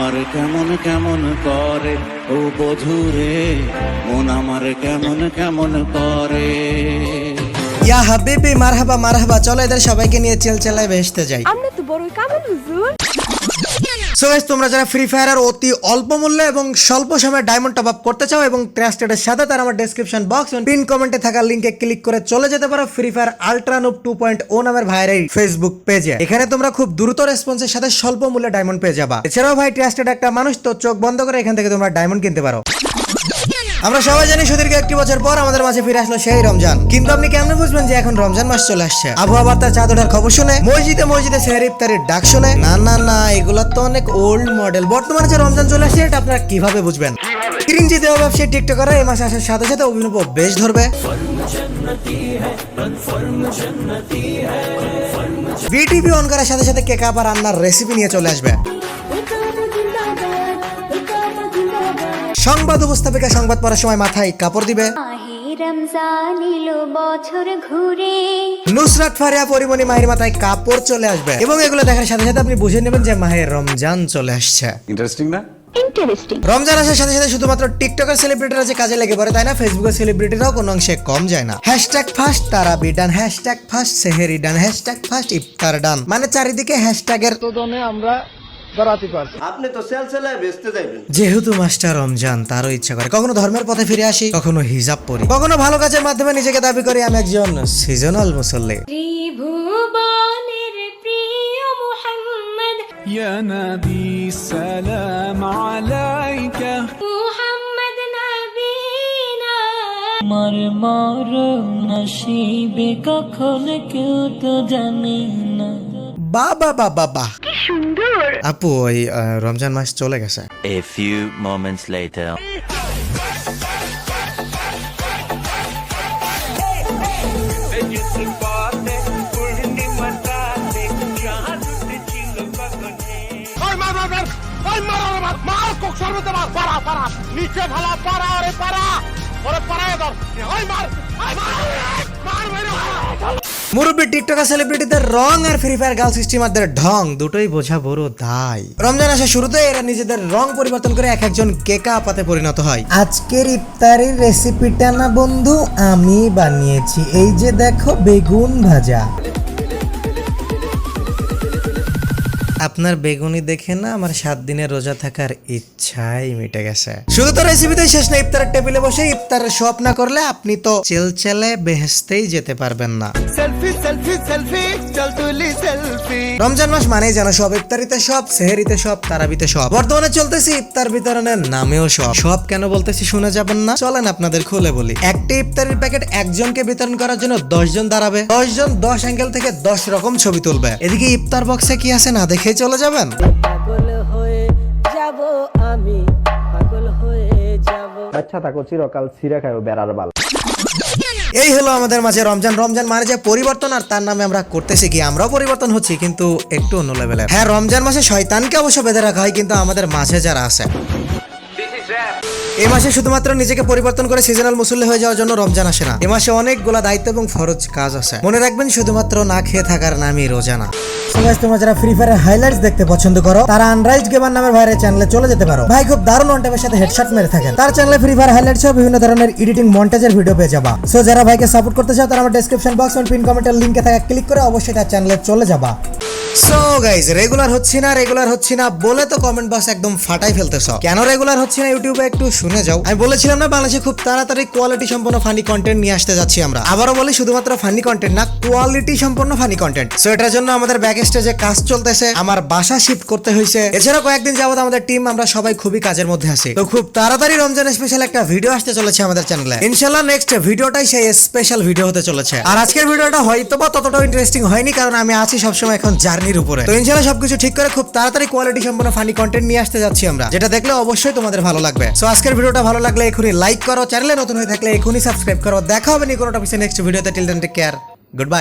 আমার কেমন কেমন করে ও বধুরে, মন আমার কেমন কেমন করে। ইয়া হাবিবি মারহাবা মারহাবা, চলো এদের সবাইকে নিয়ে চেলচেলায় ভেসতে যাই। আমরা তো বড়ই কামেল হুজুর। সো গাইস, তোমরা যারা ফ্রি ফায়ারের অতি অল্প মূল্যে এবং স্বল্প সময়ে ডায়মন্ড টপ আপ করতে চাও এবং ট্রাস্টেডের সাথে, তার আমার ডেসক্রিপশন বক্স এবং পিন কমেন্টে থাকা লিংকে ক্লিক করে চলে যেতে পারো ফ্রি ফায়ার আল্ট্রা নুব 2.0 নামের ভাইয়ের এই ফেসবুক পেজে। এখানে তোমরা খুব দ্রুত রেসপন্সের সাথে স্বল্প মূল্যে ডায়মন্ড পেয়ে যাবা। এছাড়াও ভাই ট্রাস্টেড একটা মানুষ, তো চোখ বন্ধ করে এখান থেকে তোমরা ডায়মন্ড কিনতে পারো। আমরা সবাই জানি সুদীর্ঘ একটি বছর পর আমাদের মাঝে ফিরে আসলো সেই রমজান, কিন্তু আপনি কেমনে বুঝবেন যে এখন রমজান মাস চলে আসছে? আবহাওয়া বার্তার চাঁদ ওঠার খবর শুনে, মসজিদে মসজিদে সেহরি ইফতারের ডাক শুনে? না না না, এগুলো তো অনেক ওল্ড মডেল। বর্তমানে যে রমজান চলে আসছে এটা আপনারা কিভাবে বুঝবেন? ক্রিঞ্জি দেহ ব্যবসায়ী টিকটকাররা এই মাসে আসার সাথে সাথে অভিনব বেশ ধরবে। ভিটিভি অন করার সাথে সাথে কেক আপ আর রান্নার রেসিপি নিয়ে চলে আসবে। সংবাদ উপস্থাপিকা সংবাদ পড়ার সময় মাথায় কাপড় দিবে। নুসরাত ফারিয়া পরিমণি মাহির মাথায় কাপড় চলে আসবে এবং এগুলো দেখার সাথে সাথে আপনি বুঝে নেবেন যে মাহে রমজান চলে আসছে। ইন্টারেস্টিং না? রমজান আসার সাথে সাথে শুধুমাত্র টিকটকের সেলিব্রিটিরা যে কাজে লেগে পড়ে তাই না, ফেসবুকের সেলিব্রিটিরাও কোনো অংশে কম যায় না। হ্যাশট্যাগ ফার্স্ট তারাবি ডান, হ্যাশট্যাগ ফার্স্ট সেহেরি ডান, হ্যাশট্যাগ ফার্স্ট ইফতার ডান, মানে চারিদিকে হ্যাশট্যাগের আমরা আপনি তো সেলসেলায় বেচতে যাইবেন। যেহেতু মাস্টার রমজান, তারও ইচ্ছা করে কখনো ধর্মের পথে ফিরে আসি, কখনো হিজাব পরি, কখনো ভালো কাজের মাধ্যমে নিজেকে দাবি করি আমি একজন সিজনাল মুসল্লি। ত্রিভুবনের প্রিয় মুহাম্মদ, يا نبي السلام عليك মুহাম্মদ নবীনা। আমার মরণ নসিবে কখন কেউ তো জানে না। বাবা বাবা বাহ, কি সুন্দর। আপু ওই রমজান মাস চলে গেছে। A few moments later. মুরব্বী টিকটকার সেলিব্রিটিদের রং আর ফ্রি ফায়ার গার্ল স্ট্রিমারদের ঢং দুটোই বোঝা বড় দায়। রমজান আসার শুরুতে এরা নিজেদের রং পরিবর্তন করে এক একজন কেকা আপাতে পরিণত হয়। আজকের ইফতারের রেসিপিটা না বন্ধু আমি বানিয়েছি, এই যে দেখো বেগুন ভাজা। আপনার বেগুনি দেখে না আমার 7 দিনের রোজা থাকার ইচ্ছাই মিটে গেছে। শুধু তো রেসিপিতে শেষ না, ইফতারের টেবিলে বসে ইফতারের শপ না করলে আপনি তো চেলচেলে বেহেশতেই যেতে পারবেন না। সেলফি সেলফি সেলফি চল তুলি সেলফি। রমজান মাস মানেই জানো সব, ইফতারিতে সব, সেহরিতে সব, তারাবিতে সব। বর্তমানে চলতেছি ইফতার বিতরণের নামেও সব। সব কেন বলতেছি শুনে যাবেন না? চলেন আপনাদের খুলে বলি। একটা ইফতারের প্যাকেট একজনকে বিতরণ করার জন্য 10 জন দাঁড়াবে। 10 জন 10 অ্যাঙ্গেল থেকে 10 রকম ছবি তুলবে। এদিকে ইফতার বক্সে কি আছে না দেখে চলে যাবেন। পাগল হয়ে যাব আমি, পাগল হয়ে যাব। আচ্ছা থাকো চিরকাল ছিঁড়ে খাও বেড়ার বাল। এই হলো আমাদের মাঝে রমজান। রমজান মানে যে পরিবর্তন, আর তার নামে আমরা করতেছি কি, আমরাও পরিবর্তন হচ্ছি কিন্তু একটু অন্য লেভেলের। হ্যাঁ, রমজান মাসে শয়তানকে অবশ্য বেঁধে রাখা হয়, কিন্তু আমাদের মাঝে যারা আছে এই মাসে শুধুমাত্র নিজেকে পরিবর্তন করে সিজনাল মুসল্লি হয়ে যাওয়ার জন্য রমজান আসে না। এই মাসে অনেকগুলা দায়িত্ব এবং ফরজ কাজ আছে। মনে রাখবেন শুধুমাত্র না খেয়ে থাকার নামই রোজা না। তোমরা যারা ফ্রি ফায়ারের হাইলাইটস দেখতে পছন্দ করো তারা আনরাইজ গেমার নামের ভাইয়ের চ্যানেলে চলে যেতে পারো। ভাই খুব দারুণ অন টাইমের সাথে হেডশট মেরে থাকেন। তার চ্যানেলে ফ্রি ফায়ার হাইলাইটস সহ বিভিন্ন ধরনের এডিটিং মন্টেজের ভিডিও পেয়ে যাবা। সো যারা ভাইকে সাপোর্ট করতে চাও তারা আমার ডেসক্রিপশন বক্স এবং পিন কমেন্টের লিংকে থাকা ক্লিক করে অবশ্যই তার চ্যানেলে চলে যাবা। সো গাইস, রেগুলার হচ্ছি না বলে তো কমেন্ট বক্স একদম ফাটাই ফেলতেছো। কেন রেগুলার হচ্ছে না ইউটিউবে একটু শুনে যাও। আমি বলেছিলাম না বাংলাদেশে খুব তাড়াতাড়ি কোয়ালিটি সম্পন্ন ফানি কন্টেন্ট নিয়ে আসতে যাচ্ছি আমরা। আবারও বলি শুধুমাত্র ফানি কন্টেন্ট না, কোয়ালিটি সম্পন্ন ফানি কন্টেন্ট। সো এটার জন্য আমাদের ব্যাক স্টেজে কাজ চলতেছে, আমার বাসা শিফট করতে হয়েছে। এছাড়া কয়েকদিন যাবত আমাদের টিম আমরা সবাই খুবই কাজের মধ্যে আছি। তো খুব তাড়াতাড়ি রমজান স্পেশাল একটা ভিডিও আসতে চলেছে আমাদের চ্যানেলে। ইনশাআল্লাহ নেক্সট ভিডিওটাই সেই স্পেশাল ভিডিও হতে চলেছে। আর আজকের ভিডিওটা হয়তো বা ততটাও ইন্টারেস্টিং হয়নি, কারণ আমি আছি সবসময় এখন জার্নির উপরে। তো ইনশাআল্লাহ সবকিছু ঠিক করে খুব তাড়াতাড়ি কোয়ালিটি সম্পন্ন ফানি কন্টেন্ট নিয়ে আসতে যাচ্ছি আমরা, যেটা দেখলে অবশ্যই তোমাদের ভালো লাগবে। সো আজকের ভিডিওটা ভালো লাগলে এখনই লাইক করো, চ্যানেলে নতুন হয়ে থাকলে এখনই সাবস্ক্রাইব করো। দেখা হবে নি কোনো টপিকে নেক্সট ভিডিওতে। Till then take care, good bye.